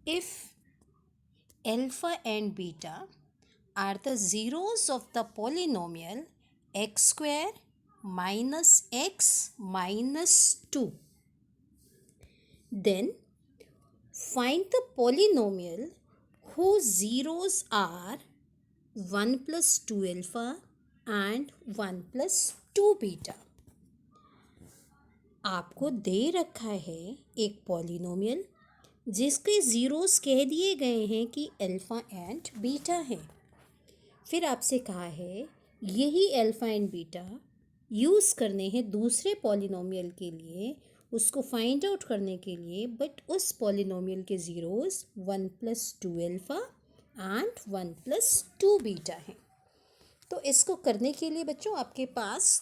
if alpha and beta are the zeros of the polynomial x square minus x minus 2, then find the polynomial whose zeros are 1 plus 2 alpha and 1 plus 2 beta. आपको दे रखा है एक polynomial जिसके zeros कह दिए गए हैं कि अल्फ़ा एंड बीटा है। फिर आपसे कहा है यही अल्फ़ा एंड बीटा यूज़ करने हैं दूसरे पॉलिनोमियल के लिए, उसको फाइंड आउट करने के लिए, बट उस पॉलिनोमियल के zeros 1 plus 2 alpha and 1 plus 2 beta हैं। तो इसको करने के लिए बच्चों आपके पास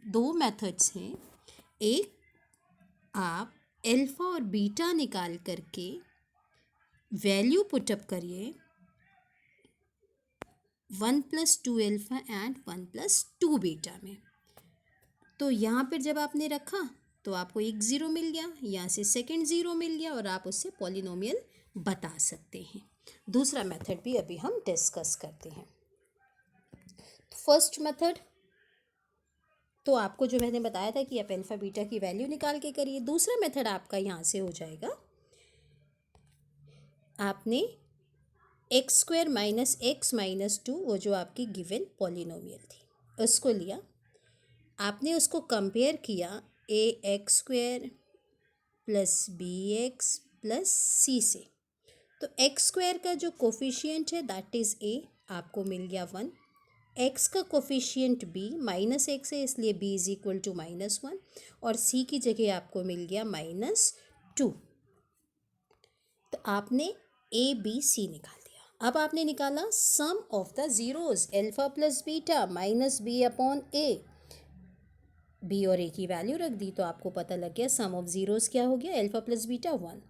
दो मेथड्स हैं। एक, आप अल्फ़ा और बीटा निकाल करके वैल्यू पुटअप करिए 1 plus 2 alpha and 1 plus 2 beta में। तो यहाँ पर जब आपने रखा तो आपको एक ज़ीरो मिल गया, यहाँ से सेकंड ज़ीरो मिल गया और आप उससे पॉलिनोमियल बता सकते हैं। दूसरा मेथड भी अभी हम डिस्कस करते हैं। फर्स्ट मेथड तो आपको जो मैंने बताया था कि आप अल्फ़ा बीटा की वैल्यू निकाल के करिए। दूसरा मेथड आपका यहाँ से हो जाएगा, आपने x square minus x minus 2, वो जो आपकी गिवन पॉलिनोमियल थी उसको लिया, आपने उसको कंपेयर किया a x square plus b x plus c से। तो एक्स स्क्वायर का जो कोफिशिएंट है दैट इज़ ए, आपको मिल गया 1। एक्स का कोफिशिएंट बी माइनस एक्स है इसलिए बी इज इक्वल टू -1, और सी की जगह आपको मिल गया -2। तो आपने ए बी सी निकाल दिया। अब आपने निकाला sum of the zeros alpha plus beta minus b upon a, b और ए की वैल्यू रख दी तो आपको पता लग गया सम ऑफ ज़ीरोज़ क्या हो गया, alpha plus beta 1,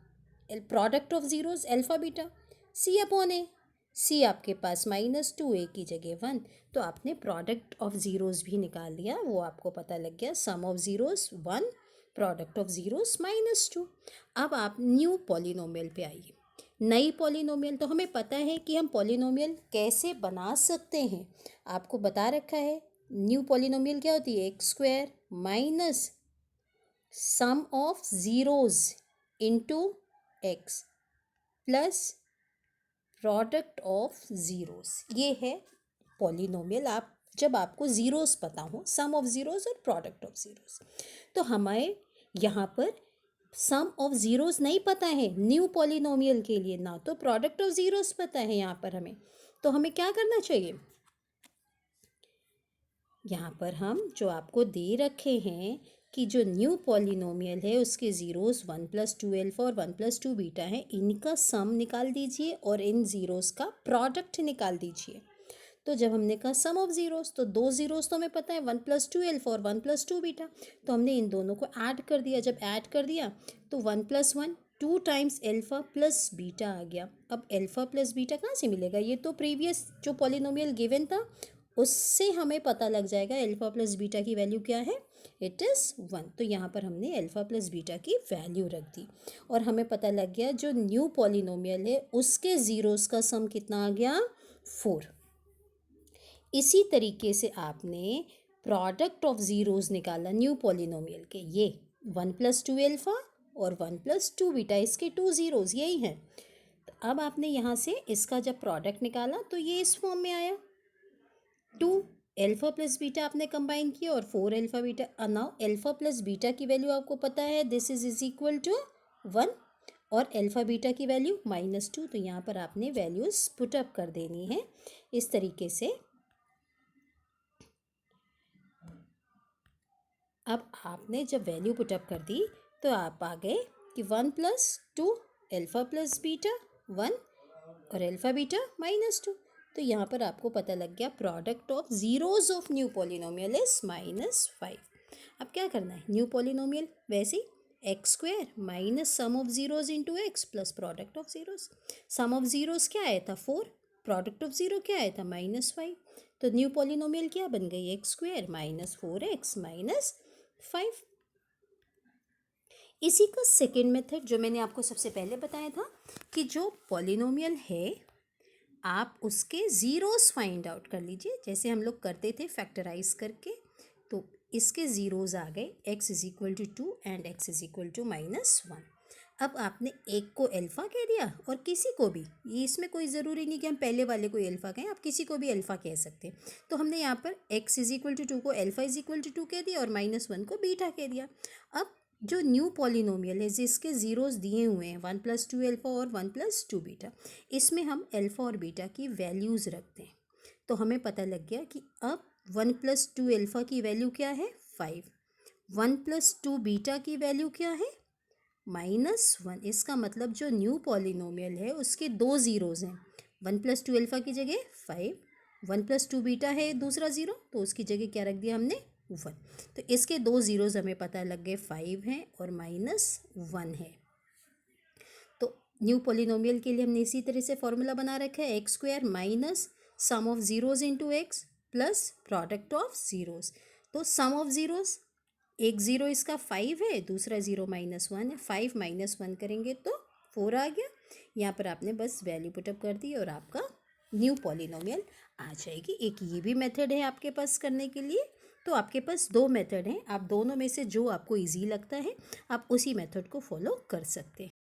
product of zeros alpha beta c upon a, c आपके पास -2, ए की जगह 1, तो आपने प्रोडक्ट ऑफ ज़ीरोज़ भी निकाल दिया, वो आपको पता लग गया sum of zeros 1, product of zeros -2। अब आप न्यू पॉलिनोमियल पे आइए। नई पॉलिनोमियल तो हमें पता है कि हम पॉलिनोमियल कैसे बना सकते हैं, आपको बता रखा है। न्यू पॉलिनोमियल क्या होती है, x square minus sum of zeros into x plus product of zeros, ये है पॉलिनोमियल। आप जब आपको ज़ीरोज़ पता हो, सम ऑफ ज़ीरोज़ और प्रोडक्ट ऑफ ज़ीरोज़, तो हमें यहाँ पर सम ऑफ ज़ीरोज़ नहीं पता है न्यू पॉलिनोमियल के लिए, ना तो प्रोडक्ट ऑफ ज़ीरोज़ पता है यहाँ पर हमें। तो हमें क्या करना चाहिए, यहाँ पर हम जो आपको दे रखे हैं कि जो न्यू पॉलिनोमियल है उसके ज़ीरोज़ 1 प्लस 2 अल्फ़ा और 1 प्लस 2 बीटा है, इनका सम निकाल दीजिए और इन ज़ीरोज़ का प्रोडक्ट निकाल दीजिए। तो जब हमने कहा सम ऑफ ज़ीरोज़, तो दो ज़ीरोज़ तो हमें पता है 1 प्लस 2 अल्फ़ा और 1 प्लस 2 बीटा, तो हमने इन दोनों को ऐड कर दिया। जब ऐड कर दिया तो 1 plus 1 2 times alpha plus beta आ गया। अब अल्फ़ा प्लस बीटा कहाँ से मिलेगा, ये तो प्रीवियस जो पॉलिनोमियल गिवन था उससे हमें पता लग जाएगा अल्फ़ा प्लस बीटा की वैल्यू क्या है, इट इज़ 1। तो यहाँ पर हमने अल्फ़ा प्लस बीटा की वैल्यू रख दी और हमें पता लग गया जो न्यू पॉलिनोमियल है उसके ज़ीरोज़ का सम कितना आ गया, 4। इसी तरीके से आपने प्रोडक्ट ऑफ ज़ीरोज़ निकाला न्यू पॉलिनोमियल के, ये 1 प्लस 2 अल्फ़ा और 1 प्लस 2 बीटा, इसके 2 ज़ीरोज़ यही हैं। तो अब आपने यहाँ से इसका जब प्रोडक्ट निकाला तो ये इस फॉर्म में आया, 2 अल्फ़ा प्लस बीटा आपने कंबाइन किया और 4 alpha beta. Now alpha plus beta की वैल्यू आपको पता है, दिस इज इक्वल टू 1, और अल्फ़ा बीटा की वैल्यू -2। तो यहाँ पर आपने वैल्यूज़ पुटअप कर देनी है इस तरीके से। अब आपने जब वैल्यू पुटअप कर दी तो आप आ गए कि 1 प्लस 2 अल्फ़ा प्लस बीटा 1 और अल्फ़ा बीटा -2। तो यहाँ पर आपको पता लग गया product of zeros of new polynomial is -5। अब क्या करना है, न्यू पॉलिनोमियल वैसे ही x square minus sum of zeros into x plus product of zeros. Sum of zeros क्या आया था 4, प्रोडक्ट ऑफ ज़ीरो क्या आया था -5। तो न्यू पॉलिनोमियल क्या बन गई, x square minus 4x minus 5। इसी का सेकेंड मेथड जो मैंने आपको सबसे पहले बताया था कि जो पॉलिनोमियल है आप उसके ज़ीरोज़ फाइंड आउट कर लीजिए, जैसे हम लोग करते थे फैक्टराइज करके। तो इसके ज़ीरोज़ आ गए x is equal to 2 and x is equal to -1। अब आपने एक को अल्फ़ा कह दिया और किसी को भी, ये इसमें कोई ज़रूरी नहीं कि हम पहले वाले को अल्फ़ा कहें, आप किसी को भी अल्फ़ा कह सकते हैं। तो हमने यहाँ पर x इज़ इक्वल टू 2 को अल्फ़ा इज़ इक्वल टू 2 कह दिया और -1 को बीटा कह दिया। अब जो न्यू पॉलिनोमियल है जिसके ज़ीरोज़ दिए हुए हैं 1 + 2 अल्फ़ा और 1 + 2 बीटा, इसमें हम अल्फ़ा और बीटा की वैल्यूज़ रखते हैं। तो हमें पता लग गया कि अब 1 + 2 अल्फ़ा की वैल्यू क्या है 5, 1 + 2 बीटा की वैल्यू क्या है -1। इसका मतलब जो न्यू पॉलिनोमियल है उसके दो ज़ीरोज़ हैं, 1 + 2 अल्फ़ा की जगह 5, 1 + 2 बीटा है दूसरा ज़ीरो, तो उसकी जगह क्या रख दिया हमने 1। तो इसके दो ज़ीरोज़ हमें पता लग गए 5 हैं और -1 है। तो न्यू पॉलिनोमियल के लिए हमने इसी तरह से फॉर्मूला बना रखा है x² minus sum of zeros into x plus product of zeros. तो सम ऑफ ज़ीरोज़, एक ज़ीरो इसका 5 है, दूसरा ज़ीरो -1 है, 5 -1 करेंगे तो 4 आ गया। यहाँ पर आपने बस वैल्यू पुटअप कर दी और आपका न्यू पॉलिनोमियल आ जाएगी। एक ये भी मेथड है आपके पास करने के लिए। तो आपके पास दो मेथड हैं, आप दोनों में से जो आपको इजी लगता है आप उसी मेथड को फॉलो कर सकते हैं।